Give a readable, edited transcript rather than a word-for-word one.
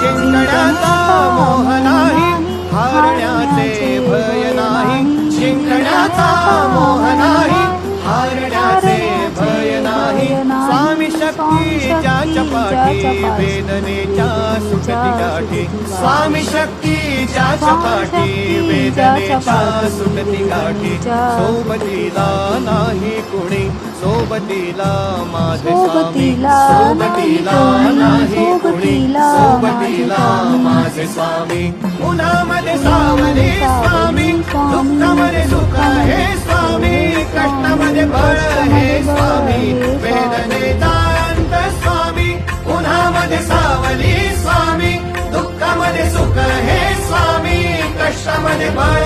जिंकण्याचा मोह नाही, हारण्याचे भय नाही. जिंकण्याचा मोह नाही, हारण्याचे भय नाही. स्वामी शक्तीच्या चपाठी, वेदनेच्या सुटती गाठी. स्वामी शक्तीच्या चपाठी, वेदनेच्या सुटती गाठी. सोबतीला नाही कुणी, सोबतीला माझे स्वामी. सोबतीला नाही कुणी, सोबतीला माझे स्वामी. उन्हामध्ये सावली स्वामी, दुःखामध्ये सुख हे स्वामी. कष्टामध्ये बळ हे स्वामी, वेदनेचा अंत स्वामी. उन्हामध्ये सावली स्वामी, दुःखामध्ये सुख हे स्वामी. कष्टामध्ये बळ